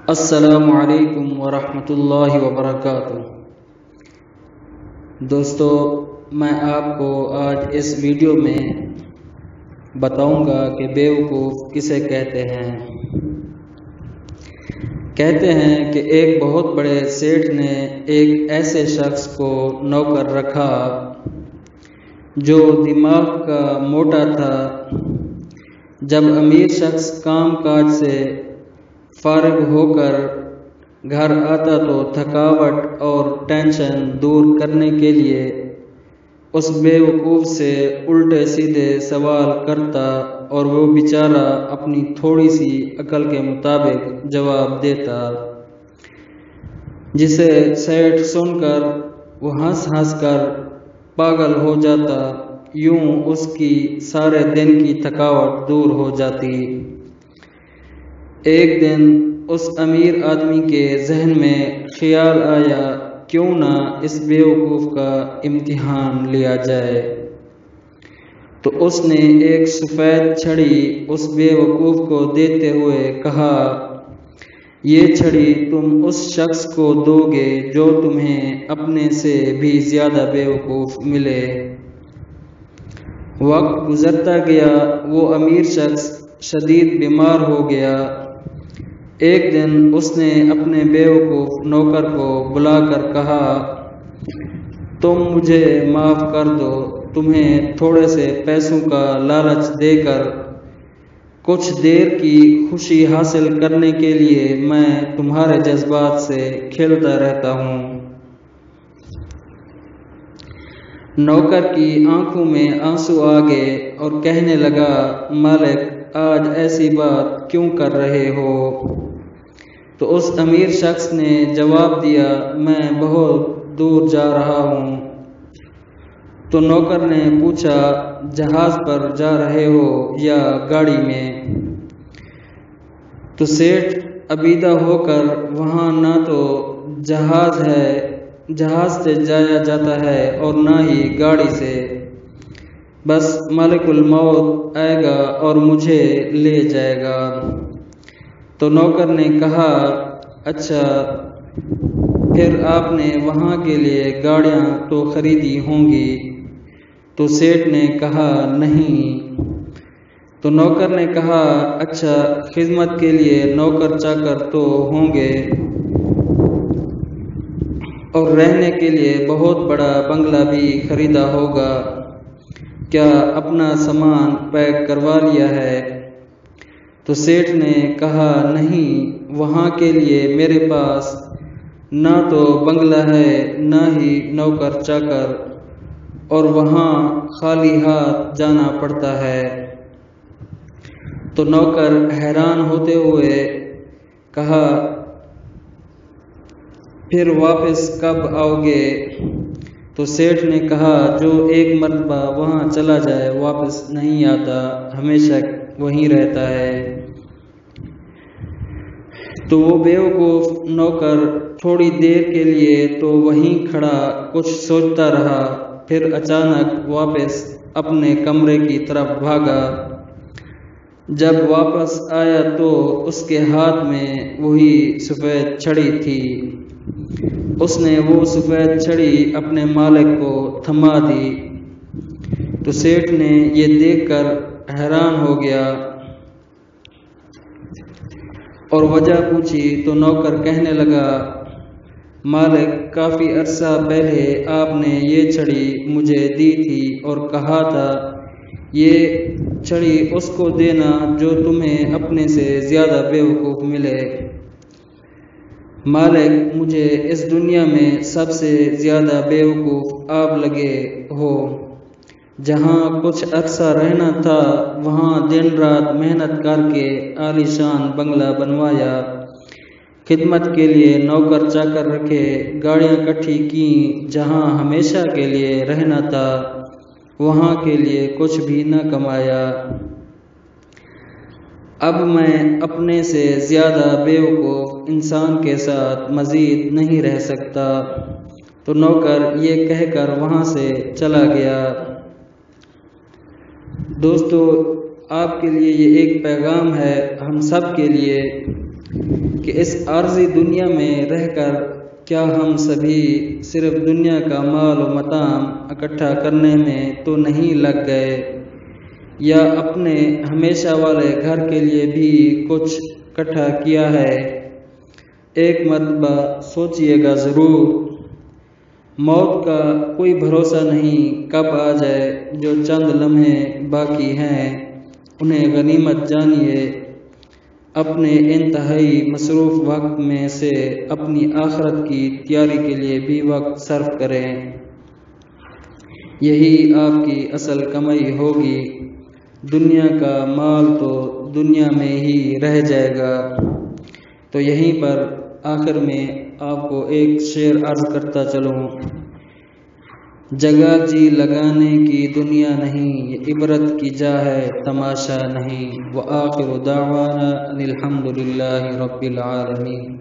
السلام علیکم ورحمۃ اللہ وبرکاتہ۔ دوستو، میں آپ کو آج اس ویڈیو میں بتاؤں گا کہ بیوقوف کسے کہتے ہیں۔ کہتے ہیں کہ ایک بہت بڑے سیٹھ نے ایک ایسے شخص کو نوکر رکھا جو دماغ کا موٹا تھا۔ جب امیر شخص کام کاج سے فارغ ہو کر گھر آتا تو تھکاوٹ اور ٹینشن دور کرنے کے لیے اس بیوقوف سے الٹے سیدھے سوال کرتا اور وہ بیچارہ اپنی تھوڑی سی عقل کے مطابق جواب دیتا، جسے سیٹھ سن کر وہ ہنس ہنس کر پاگل ہو جاتا۔ یوں اس کی سارے دن کی تھکاوٹ دور ہو جاتی۔ ایک دن اس امیر آدمی کے ذہن میں خیال آیا، کیوں نہ اس بیوقوف کا امتحان لیا جائے۔ تو اس نے ایک سفید چھڑی اس بیوقوف کو دیتے ہوئے کہا، یہ چھڑی تم اس شخص کو دو گے جو تمہیں اپنے سے بھی زیادہ بیوقوف ملے۔ وقت گزرتا گیا، وہ امیر شخص شدید بیمار ہو گیا۔ ایک دن اس نے اپنے بیوقوف نوکر کو بلا کر کہا، تم مجھے معاف کر دو، تمہیں تھوڑے سے پیسوں کا لالچ دے کر کچھ دیر کی خوشی حاصل کرنے کے لیے میں تمہارے جذبات سے کھیلتا رہتا ہوں۔ نوکر کی آنکھوں میں آنسو آ گئے اور کہنے لگا، مالک آج ایسی بات کیوں کر رہے ہو؟ تو اس امیر شخص نے جواب دیا، میں بہت دور جا رہا ہوں۔ تو نوکر نے پوچھا، جہاز پر جا رہے ہو یا گاڑی میں؟ تو سیٹھ عبیدہ ہو کر، وہاں نہ تو جہاز سے جایا جاتا ہے اور نہ ہی گاڑی سے، بس ملک الموت آئے گا اور مجھے لے جائے گا۔ تو نوکر نے کہا، اچھا پھر آپ نے وہاں کے لیے گاڑیاں تو خریدی ہوں گی؟ تو سیٹھ نے کہا، نہیں۔ تو نوکر نے کہا، اچھا خدمت کے لیے نوکر چاکر تو ہوں گے اور رہنے کے لیے بہت بڑا بنگلہ بھی خریدا ہوگا، کیا اپنا سامان پیک کروا لیا ہے؟ تو سیٹھ نے کہا، نہیں، وہاں کے لیے میرے پاس نہ تو بنگلہ ہے نہ ہی نوکر چاکر، اور وہاں خالی ہاتھ جانا پڑتا ہے۔ تو نوکر حیران ہوتے ہوئے کہا، پھر واپس کب آؤ گے؟ تو سیٹھ نے کہا، جو ایک مرتبہ وہاں چلا جائے واپس نہیں آتا، ہمیشہ وہیں رہتا ہے۔ تو وہ بیوقوف نوکر تھوڑی دیر کے لیے تو وہیں کھڑا کچھ سوچتا رہا، پھر اچانک واپس اپنے کمرے کی طرف بھاگا۔ جب واپس آیا تو اس کے ہاتھ میں وہی سفید چھڑی تھی۔ اس نے وہ سفید چھڑی اپنے مالک کو تھما دی۔ تو سیٹھ نے یہ دیکھ کر حیران ہو گیا اور وجہ پوچھی تو نوکر کہنے لگا، مالک کافی عرصہ پہلے آپ نے یہ چھڑی مجھے دی تھی اور کہا تھا، یہ چھڑی اس کو دینا جو تمہیں اپنے سے زیادہ بیوقوف ملے۔ مالک مجھے اس دنیا میں سب سے زیادہ بیوقوف آپ لگے ہو۔ جہاں کچھ عرصہ رہنا تھا وہاں دن رات محنت کر کے عالی شان بنگلہ بنوایا، خدمت کے لیے نوکر چاکر رکھے، گاڑیاں کٹھی کیں، جہاں ہمیشہ کے لیے رہنا تھا وہاں کے لیے کچھ بھی نہ کمایا۔ اب میں اپنے سے زیادہ بیوقوف انسان کے ساتھ مزید نہیں رہ سکتا۔ تو نوکر یہ کہہ کر وہاں سے چلا گیا۔ دوستو، آپ کے لیے یہ ایک پیغام ہے ہم سب کے لیے کہ اس عارضی دنیا میں رہ کر کیا ہم سبھی صرف دنیا کا مال و متاع اکٹھا کرنے میں تو نہیں لگ گئے، یا اپنے ہمیشہ والے گھر کے لیے بھی کچھ اکٹھا کیا ہے؟ ایک مرتبہ سوچئے گا ضرور۔ موت کا کوئی بھروسہ نہیں کب آ جائے۔ جو چند لمحے باقی ہیں انہیں غنیمت جانیے، اپنے انتہائی مصروف وقت میں سے اپنی آخرت کی تیاری کے لیے بھی وقت صرف کریں، یہی آپ کی اصل کمائی ہوگی۔ دنیا کا مال تو دنیا میں ہی رہ جائے گا۔ تو یہیں پر آخر میں آپ کو ایک شعر عرض کرتا چلوں: جگہ جی لگانے کی دنیا نہیں، یہ عبرت کی جا ہے تماشا نہیں۔ وآخر دعوانا ان الحمد للہ رب العالمین۔